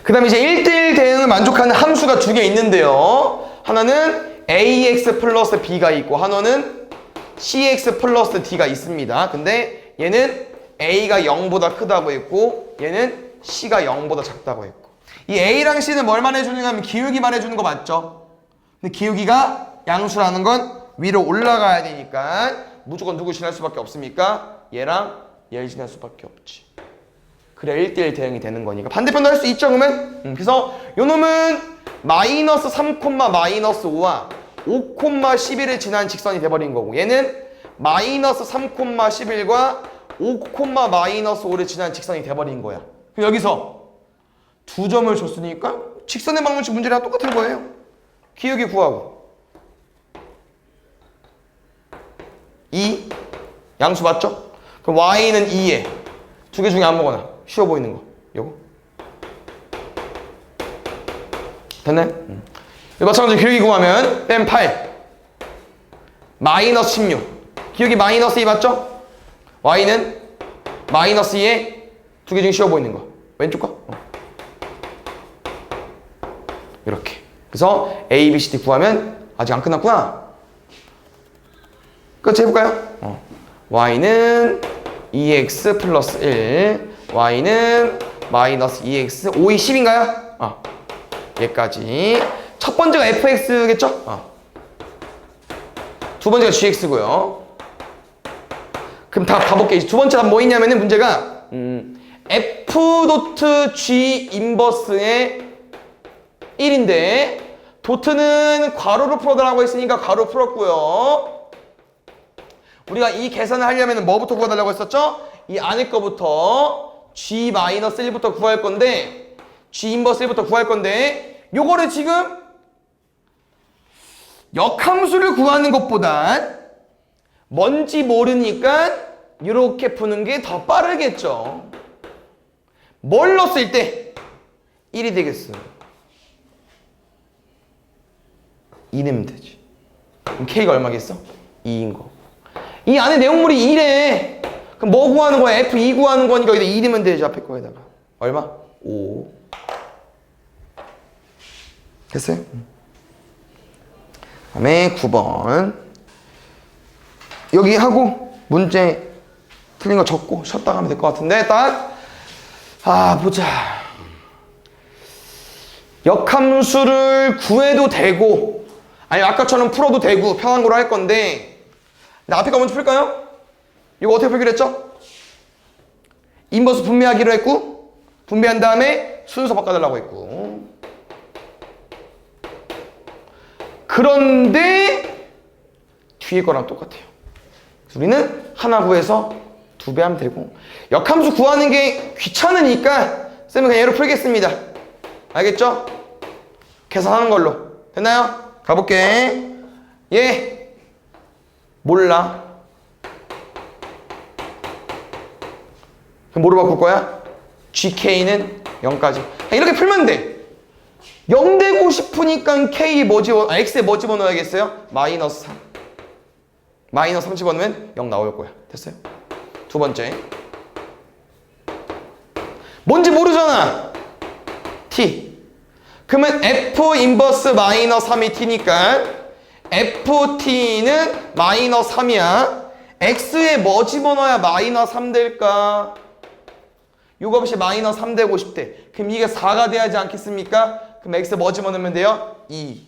A: 그 다음에 이제 1대1 대응을 만족하는 함수가 두 개 있는데요. 하나는 ax 플러스 b가 있고 하나는 cx 플러스 d가 있습니다. 근데 얘는 a가 0보다 크다고 했고 얘는 c가 0보다 작다고 했고, 이 a랑 c는 뭘 말해주는가 하면 기울기 말해주는 거 맞죠? 근데 기울기가 양수라는 건 위로 올라가야 되니까 무조건 누구 지날 수밖에 없습니까? 얘랑 얘를 지날 수밖에 없지. 그래야 1대1 대응이 되는 거니까 반대편도 할 수 있죠. 그러면 그래서 요 놈은 마이너스 3, 마이너스 5와 5, 11을 지난 직선이 돼버린 거고, 얘는 마이너스 3, 11과 5, 마이너스 5를 지난 직선이 돼버린 거야. 그럼 여기서 두 점을 줬으니까 직선의 방정식 문제랑 똑같은 거예요. 기울기 구하고 2 양수 맞죠? 그럼 y는 2에 두 개 중에 아무거나 쉬워 보이는 거 요거 됐나요? 마찬가지로 기울기 구하면 뺀 8 마이너스 16 기울기 마이너스 2 맞죠? y는 마이너스 2에 두 개 중에 쉬워 보이는 거 왼쪽 거 이렇게. 그래서 a, b, c, d 구하면 아직 안 끝났구나. 끝 해볼까요? y는 2x 플러스 1 y는 마이너스 2x 5이 10인가요? 얘까지. 첫 번째가 fx겠죠? 두 번째가 gx고요. 그럼 다 가볼게요. 두 번째 답 뭐 있냐면은 문제가 f 도트 g 인버스의 1인데 도트는 괄호로 풀어달라고 했으니까 괄호 풀었고요. 우리가 이 계산을 하려면 뭐부터 구해달라고 했었죠? 이 안에 거부터 g-1부터 구할 건데 g 인버스 1부터 구할 건데 요거를 지금 역함수를 구하는 것보단 뭔지 모르니까 이렇게 푸는 게 더 빠르겠죠. 뭘 넣었을 때 1이 되겠어요? 2 내면 되지. 그럼 K가 얼마겠어? 2인 거. 이 안에 내용물이 2래. 그럼 뭐 구하는 거야? F2 구하는 거니까 여기다 2 넣으면 되지. 앞에 거에다가. 얼마? 5. 됐어요? 다음에 9번. 여기 하고 문제 틀린 거 적고 쉬었다 가면 될 것 같은데 딱 보자. 역함수를 구해도 되고 아니 아까처럼 풀어도 되고 편한 거로 할 건데 앞에 거 먼저 풀까요? 이거 어떻게 풀기로 했죠? 인버스 분배하기로 했고 분배한 다음에 순서 바꿔달라고 했고 그런데 뒤에 거랑 똑같아요. 그래서 우리는 하나 구해서 2배 하면 되고 역함수 구하는 게 귀찮으니까 쌤은 그냥 얘로 풀겠습니다. 알겠죠? 계산하는 걸로. 됐나요? 가볼게. 얘 몰라. 그럼 뭐로 바꿀 거야? GK는 0까지. 이렇게 풀면 돼. 0 되고 싶으니까 K 뭐 X에 뭐 집어넣어야겠어요? 마이너스 3. 마이너스 3 집어넣으면 0 나올 거야. 됐어요? 두 번째. 뭔지 모르잖아. T. 그러면 F 인버스 마이너스 3이 T니까 FT는 마이너스 3이야. X에 뭐 집어넣어야 마이너스 3 될까? 요거 없이 마이너스 3 되고 싶대. 그럼 이게 4가 돼야지 않겠습니까? 그럼 X에 뭐 집어넣으면 돼요? 2.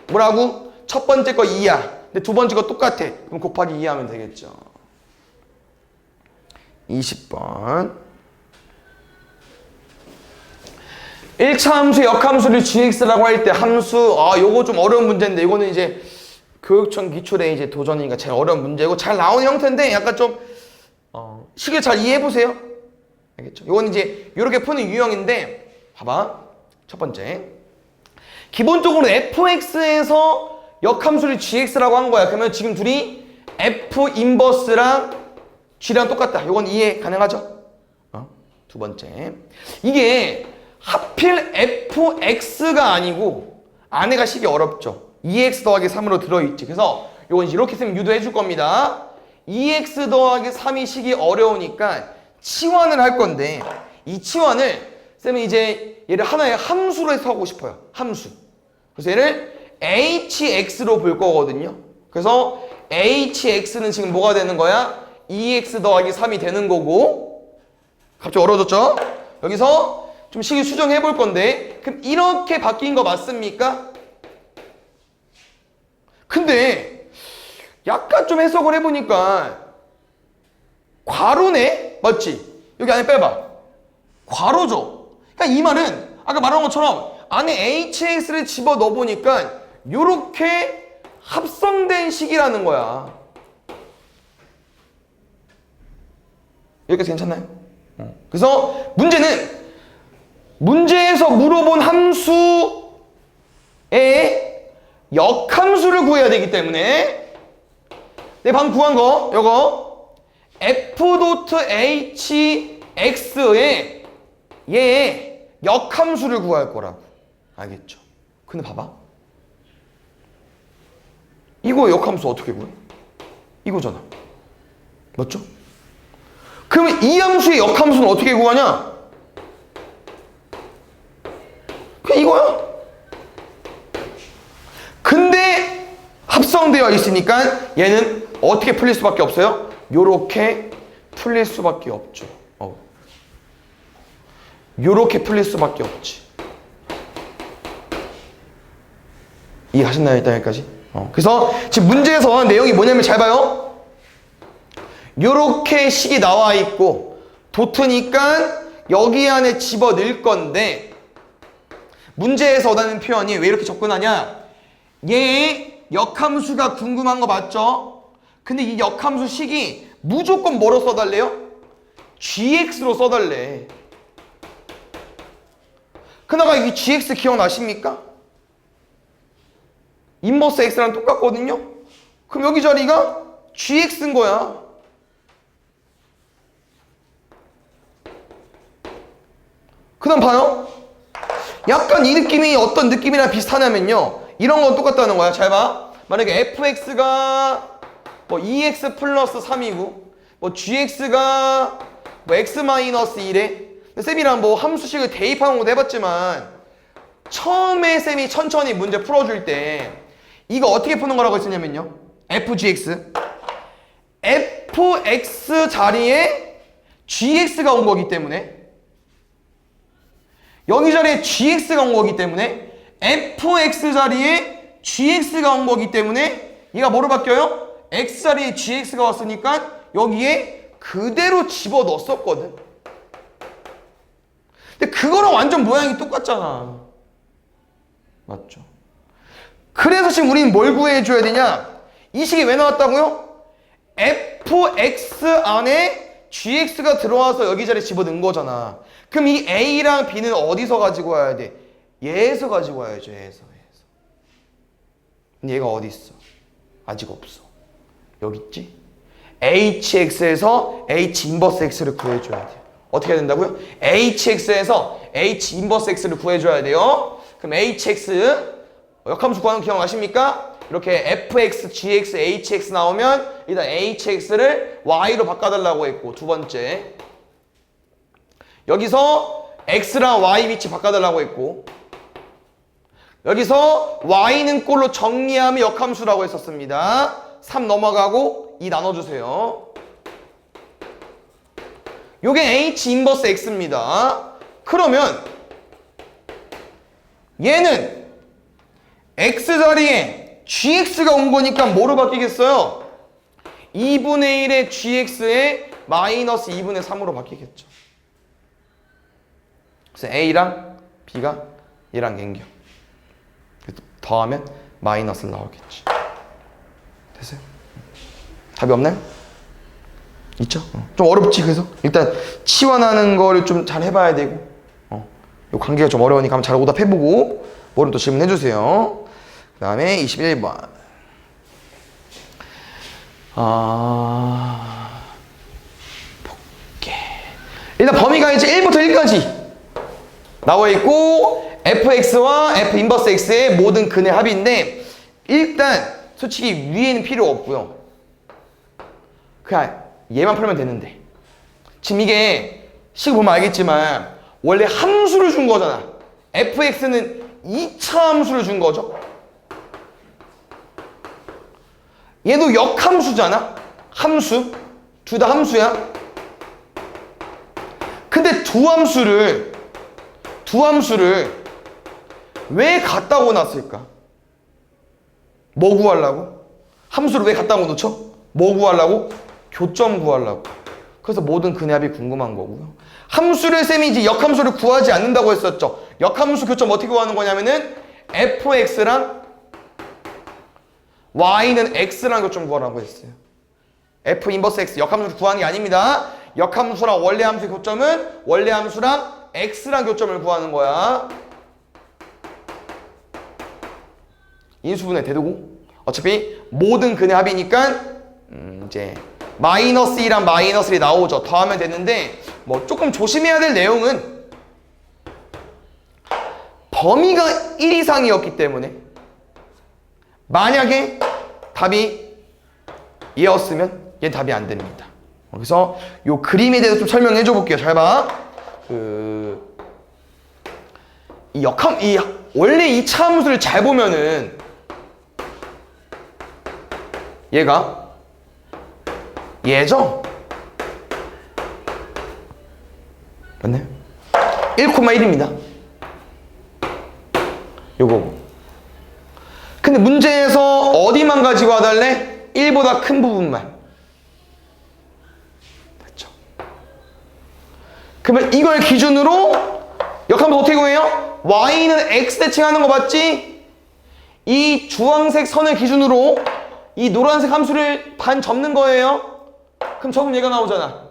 A: 뭐라고? 첫 번째 거 2야. 근데 두 번째 거 똑같아. 그럼 곱하기 2 하면 되겠죠. 20번. 1차 함수의 역함수를 gx라고 할 때 함수, 요거 좀 어려운 문제인데, 이거는 이제 교육청 기출에 이제 도전이니까 제일 어려운 문제고, 잘 나오는 형태인데, 약간 좀, 식을 잘 이해해보세요. 알겠죠? 이건 이제, 이렇게 푸는 유형인데, 봐봐. 첫 번째. 기본적으로 fx에서 역함수를 gx라고 한 거야. 그러면 지금 둘이 f 인버스랑 g랑 똑같다. 이건 이해 가능하죠? 두 번째. 이게 하필 fx가 아니고 안에가 식이 어렵죠. 2x 더하기 3으로 들어있지. 그래서 이건 이렇게 쓰면 유도해 줄 겁니다. 2x 더하기 3이 식이 어려우니까 치환을 할 건데 이 치환을 쌤은 이제 얘를 하나의 함수로 해서 하고 싶어요. 함수. 그래서 얘를 hx로 볼 거거든요. 그래서 hx는 지금 뭐가 되는 거야? 2x 더하기 3이 되는 거고 갑자기 어려워졌죠? 여기서 좀 식을 수정해 볼 건데 그럼 이렇게 바뀐 거 맞습니까? 근데 약간 좀 해석을 해보니까 괄호네? 맞지? 여기 안에 빼봐. 괄호죠. 그러니까 이 말은 아까 말한 것처럼 안에 hx를 집어넣어 보니까 요렇게 합성된 식이라는 거야. 여기까지 괜찮나요? 그래서 문제에서 물어본 함수의 역함수를 구해야 되기 때문에 내 방금 구한 거 요거 f.hx의 얘의 역함수를 구할 거라고. 알겠죠? 근데 봐봐. 이거 역함수 어떻게 구해? 이거잖아. 맞죠? 그러면 이 함수의 역함수는 어떻게 구하냐? 그냥 이거야. 근데 합성되어 있으니까 얘는 어떻게 풀릴 수밖에 없어요? 요렇게 풀릴 수밖에 없죠. 요렇게 풀릴 수밖에 없지. 이해하셨나요? 일단 여기까지? 그래서 지금 문제에서 내용이 뭐냐면 잘 봐요. 요렇게 식이 나와 있고 도트니까 여기 안에 집어넣을 건데 문제에서 원하는 표현이 왜 이렇게 접근하냐? 얘의 역함수가 궁금한 거 맞죠? 근데 이 역함수 식이 무조건 뭐로 써달래요? gx로 써달래. 그나마 이 gx 기억나십니까? 인버스 x랑 똑같거든요? 그럼 여기 자리가 gx인 거야. 그 다음 봐요. 약간 이 느낌이 어떤 느낌이랑 비슷하냐면요. 이런 건 똑같다는 거야. 잘 봐. 만약에 fx가 뭐 2x 플러스 3이고 뭐 gx가 뭐 x 마이너스 1에 쌤이랑 뭐 함수식을 대입하는 것도 해봤지만 처음에 쌤이 천천히 문제 풀어줄 때 이거 어떻게 푸는 거라고 했었냐면요. fgx fx 자리에 gx가 온 거기 때문에 여기 자리에 gx가 온 거기 때문에 fx 자리에 gx가 온 거기 때문에 얘가 뭐로 바뀌어요? X자리에 GX가 왔으니까 여기에 그대로 집어넣었었거든. 근데 그거랑 완전 모양이 똑같잖아. 맞죠? 그래서 지금 우리는 뭘 구해줘야 되냐? 이 식이 왜 나왔다고요? fx 안에 gx가 들어와서 여기 자리에 집어넣은 거잖아. 그럼 이 a랑 b는 어디서 가지고 와야 돼? 얘에서 가지고 와야죠. 얘에서. 근데 얘가 어디 있어? 아직 없어. 여기 있지? hx에서 h 인버스 x를 구해줘야 돼요. 어떻게 해야 된다고요? hx에서 h 인버스 x를 구해줘야 돼요. 그럼 hx 역함수 구하는 거 기억나십니까? 이렇게 fx, gx, hx 나오면 일단 hx를 y로 바꿔달라고 했고, 두 번째 여기서 x랑 y 위치 바꿔달라고 했고, 여기서 y는 꼴로 정리하면 역함수라고 했었습니다. 3 넘어가고 2 나눠주세요. 요게 h 인버스 x입니다. 그러면 얘는 x자리에 gx가 온 거니까 뭐로 바뀌겠어요? 2분의 1의 gx에 마이너스 2분의 3으로 바뀌겠죠. 그래서 a랑 b가 얘랑 연결. 더하면 마이너스 나오겠지. 됐어요? 답이 없나요? 있죠? 좀 어렵지. 그래서 일단 치환하는 거를 좀 잘 해봐야 되고, 요 관계가 좀 어려우니까 한번 잘 오답해보고 뭐를 또 질문해주세요. 그 다음에 21번. 볼게. 일단 범위가 이제 1부터 1까지 나와 있고, fx와 f 인버스 x의 모든 근의 합인데, 일단 솔직히 위에는 필요 없고요. 그냥 얘만 풀면 되는데, 지금 이게 식 보면 알겠지만 원래 함수를 준 거잖아. fx는 2차 함수를 준 거죠. 얘도 역함수잖아. 함수. 둘 다 함수야. 근데 두 함수를 왜 갖다 놨을까? 뭐 구하려고? 함수를 왜 갖다 놓죠? 뭐 구하려고? 교점 구하려고. 그래서 모든 근의 합이 궁금한 거고요. 함수를 쌤이 이제 역함수를 구하지 않는다고 했었죠. 역함수 교점 어떻게 구하는 거냐면은 fx랑 y는 x랑 교점 구하라고 했어요. f 인버스 x 역함수를 구하는 게 아닙니다. 역함수랑 원래 함수의 교점은 원래 함수랑 x랑 교점을 구하는 거야. 인수분해 대두고 어차피 모든 근의 합이니까 이제 마이너스 2랑 마이너스 1이 나오죠. 더하면 되는데, 뭐 조금 조심해야 될 내용은 범위가 1 이상이었기 때문에 만약에 답이 얘였으면 얘는 답이 안 됩니다. 그래서 요 그림에 대해서 좀 설명해 줘 볼게요. 잘 봐. 원래 이 차함수를 잘 보면은 얘가 얘죠? 맞나요? 1,1입니다. 요거. 근데 문제에서 어디만 가지고 와달래? 1보다 큰 부분만. 됐죠? 그러면 이걸 기준으로 역함수 어떻게 구해요? y는 x 대칭하는 거 맞지? 이 주황색 선을 기준으로 이 노란색 함수를 반 접는 거예요. 그럼 접으면 얘가 나오잖아.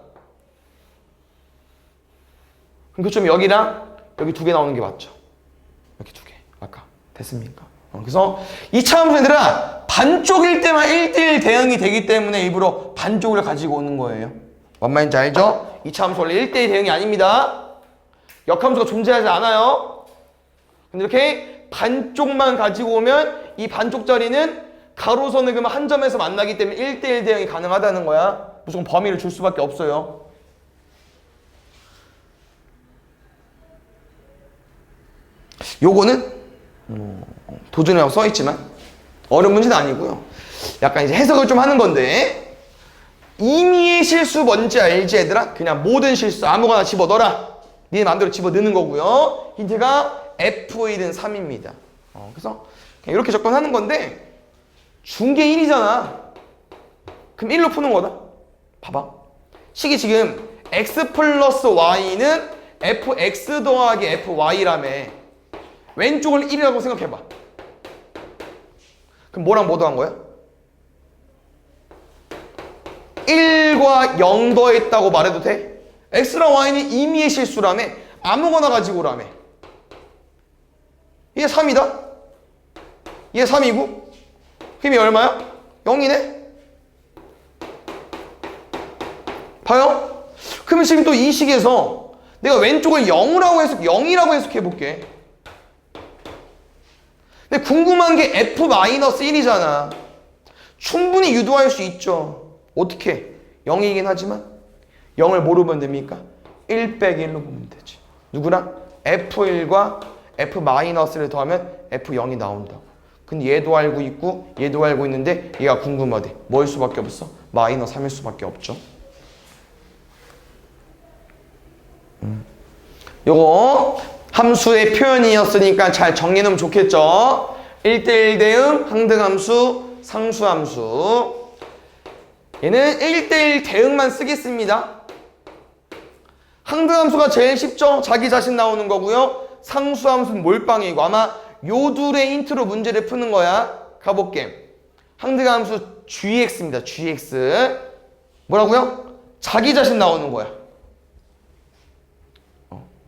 A: 그럼 교점이 여기랑 여기 두 개 나오는 게 맞죠? 여기 두 개. 아까 됐습니까? 그래서 이 차함수 얘들아 반쪽일 때만 1대1 대응이 되기 때문에 일부러 반쪽을 가지고 오는 거예요. 뭔 말인지 알죠? 이 차함수 원래 1대1 대응이 아닙니다. 역함수가 존재하지 않아요. 근데 이렇게 반쪽만 가지고 오면 이 반쪽짜리는 가로선을 그러면 한 점에서 만나기 때문에 1대1 대응이 가능하다는 거야. 무조건 범위를 줄 수밖에 없어요. 요거는 도전이라고 써있지만 어려운 문제는 아니고요. 약간 이제 해석을 좀 하는 건데, 임의의 실수 뭔지 알지 얘들아? 그냥 모든 실수 아무거나 집어넣어라. 네 마음대로 집어넣는 거고요. 힌트가 F1은 3입니다. 그래서 그냥 이렇게 접근하는 건데 중계 1이잖아. 그럼 1로 푸는 거다. 봐봐. 식이 지금 x 플러스 y는 fx 더하기 fy라며. 왼쪽을 1이라고 생각해봐. 그럼 뭐랑 뭐 더한 거야? 1과 0 더했다고 말해도 돼? x랑 y는 임의의 실수라며. 아무거나 가지고 오라며. 얘 3이다. 얘 3이고 힘이 얼마야? 0이네? 봐요? 그러면 지금 또 이 식에서 내가 왼쪽을 0이라고 해석해볼게. 근데 궁금한 게 f-1이잖아. 충분히 유도할 수 있죠. 어떻게? 0이긴 하지만 0을 뭐로 보면 됩니까? 1 빼기 1로 보면 되지. 누구랑? f1과 f-를 더하면 f0이 나온다고. 근데 얘도 알고 있고 얘도 알고 있는데 얘가 궁금하대. 뭐일 수밖에 없어? 마이너스 3일 수밖에 없죠. 요거 함수의 표현이었으니까 잘 정리해놓으면 좋겠죠. 1대1 대응, 항등함수, 상수함수. 얘는 1대1 대응만 쓰겠습니다. 항등함수가 제일 쉽죠. 자기 자신 나오는 거고요. 상수함수는 몰빵이고 아마 요 둘의 힌트로 문제를 푸는 거야. 가볼게. 항등함수 gx입니다. gx. 뭐라고요? 자기 자신 나오는 거야.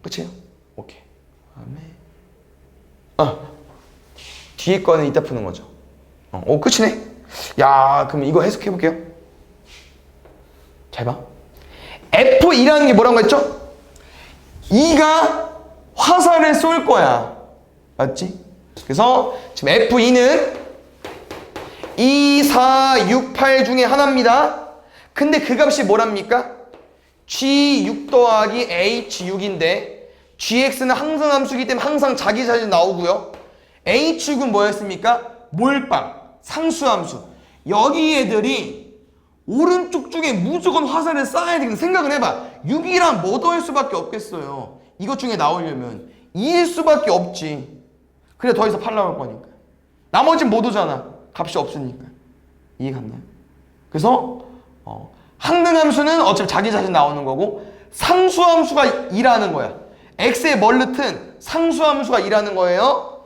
A: 끝이에요? 오케이. 다음에 뒤에 거는 이따 푸는 거죠. 끝이네. 야, 그럼 이거 해석해 볼게요. 잘 봐. F2라는 게 뭐라고 했죠? 2가 화살을 쏠 거야. 맞지? 그래서 지금 F2는 2, 4, 6, 8 중에 하나입니다. 근데 그 값이 뭐랍니까? G6 더하기 H6인데 GX는 항상함수이기 때문에 항상 자기 자신 나오고요. H6은 뭐였습니까? 몰빵, 상수함수. 여기 애들이 오른쪽 쪽에 무조건 화살을 쏴야 되는 생각을 해봐. 6이랑 뭐 더할 수밖에 없겠어요. 이것 중에 나오려면 2일 수밖에 없지. 그래 더해서 8 나올 거니까. 나머지는 못 오잖아. 값이 없으니까. 이해갔나요? 그래서 항등함수는 어차피 자기 자신 나오는 거고 상수함수가 2라는 거야. x의 멀릇은 상수함수가 2라는 거예요.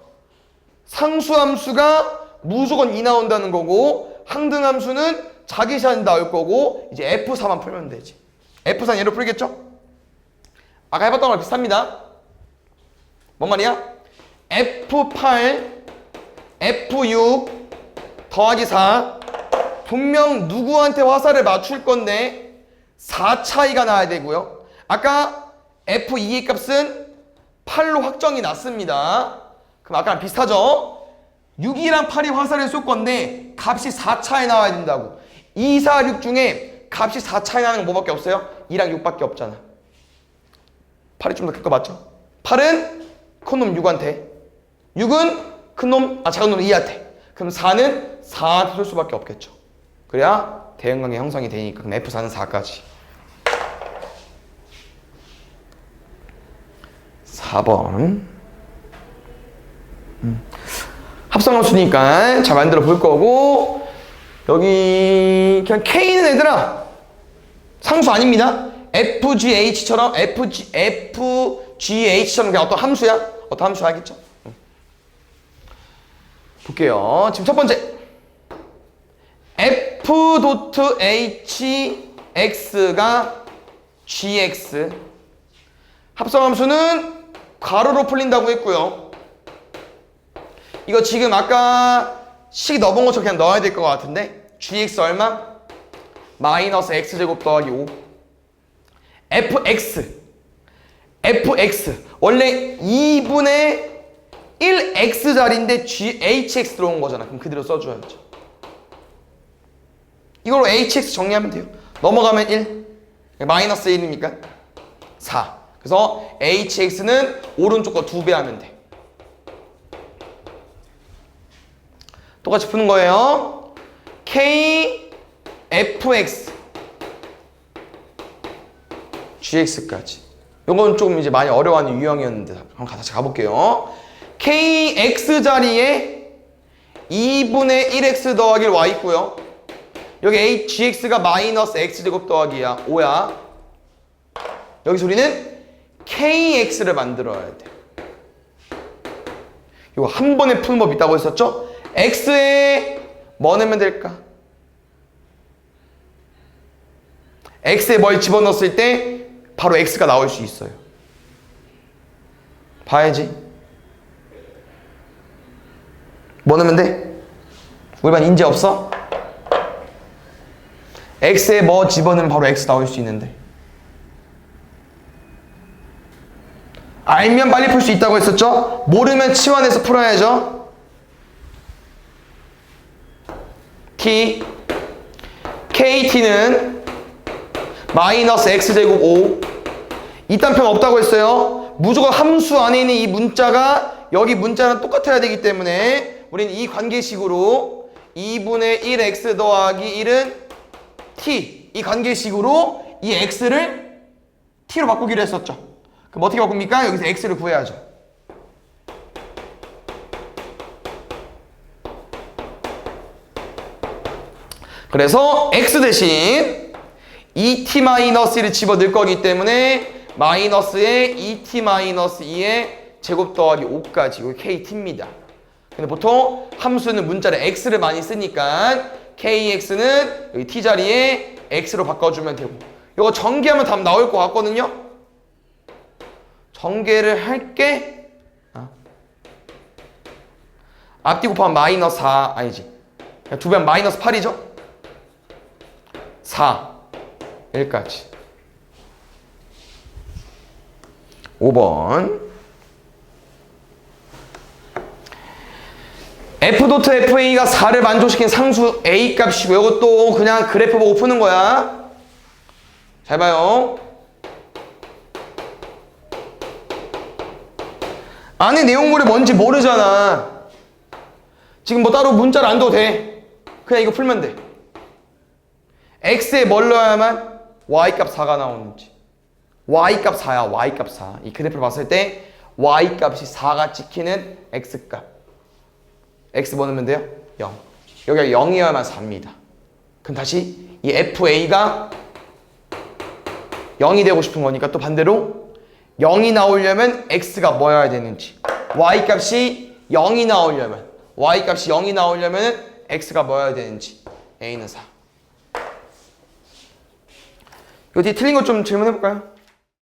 A: 상수함수가 무조건 2 나온다는 거고 항등함수는 자기 자신 나올 거고 이제 F4만 풀면 되지. F4는 얘로 풀겠죠? 아까 해봤던 거랑 비슷합니다. 뭔 말이야? F8, F6 더하기 4 분명 누구한테 화살을 맞출 건데 4 차이가 나야 되고요. 아까 F2의 값은 8로 확정이 났습니다. 그럼 아까랑 비슷하죠? 6이랑 8이 화살을 쏠 건데 값이 4 차이 나와야 된다고. 2, 4, 6 중에 값이 4 차이 나는 건 뭐밖에 없어요? 2랑 6밖에 없잖아. 8이 좀 더 클 거 맞죠? 8은 큰 놈 6한테 6은 작은 놈 2한테 그럼 4는 4한테 쏠 수밖에 없겠죠. 그래야 대응관계 형성이 되니까. 그럼 F4는 4까지. 4번 합성함수니까 잘 만들어 볼 거고 여기 그냥 K는 얘들아 상수 아닙니다. FGH처럼 FGH처럼 그냥 어떤 함수야. 어떤 함수 알겠죠? 볼게요. 지금 첫 번째 F.HX가 GX 합성함수는 가로로 풀린다고 했고요. 이거 지금 아까 식 넣어본 것처럼 그냥 넣어야 될 것 같은데 GX 얼마? 마이너스 X제곱 더하기 5 FX 원래 2분의 1X자리인데 HX 들어온 거잖아. 그럼 그대로 써줘야죠. 이걸로 HX 정리하면 돼요. 넘어가면 1 마이너스 1이니까 4 그래서 HX는 오른쪽 거 2배 하면 돼. 똑같이 푸는 거예요. KFX GX까지. 이건 조금 이제 많이 어려워하는 유형이었는데 한번 같이 가볼게요. KX 자리에 2분의 1X 더하기 Y 있고요. 여기 gx가 마이너스 x제곱 더하기야 5야. 여기서 우리는 kx를 만들어야 돼. 이거 한 번에 푸는 법 있다고 했었죠? x에 뭐 넣으면 될까? x에 뭘 집어넣었을 때 바로 x가 나올 수 있어요. 봐야지. 뭐 넣으면 돼? 우리 반 인재 없어? x에 뭐 집어넣으면 바로 x 나올 수 있는데. 알면 빨리 풀 수 있다고 했었죠? 모르면 치환해서 풀어야죠. t kt는 마이너스 x제곱 5. 이딴 표현 없다고 했어요. 무조건 함수 안에 있는 이 문자가 여기 문자랑 똑같아야 되기 때문에 우리는 이 관계식으로 2분의 1x 더하기 1은 t, 이 관계식으로 이 x를 t로 바꾸기로 했었죠. 그럼 어떻게 바꿉니까? 여기서 x를 구해야죠. 그래서 x 대신 2t-1을 집어넣을 거기 때문에 마이너스에 2t-2의 제곱 더하기 5까지 이거 kt입니다. 근데 보통 함수는 문자를 x를 많이 쓰니까 kx는 여기 t 자리에 x로 바꿔주면 되고, 이거 전개하면 답 나올 것 같거든요. 전개를 할게. 앞뒤 곱하면 마이너스 4 아니지, 두 배면 마이너스 8이죠. 4 1까지. 5번 f.fa가 4를 만족시킨 상수 a 값이고, 이것도 그냥 그래프 보고 푸는 거야. 잘 봐요. 안에 내용물이 뭔지 모르잖아. 지금 뭐 따로 문자를 안 둬도 돼. 그냥 이거 풀면 돼. x에 뭘 넣어야만 y값 4가 나오는지. y값 4야. y값 4. 이 그래프를 봤을 때 y값이 4가 찍히는 x값. x 뭐 넣으면 돼요? 0. 여기가 0이어야만 4입니다. 그럼 다시 이 fa가 0이 되고 싶은 거니까 또 반대로 0이 나오려면 x가 뭐여야 되는지, y값이 0이 나오려면 x가 뭐여야 되는지, a는 4. 이거 뒤에 틀린 거 좀 질문해볼까요?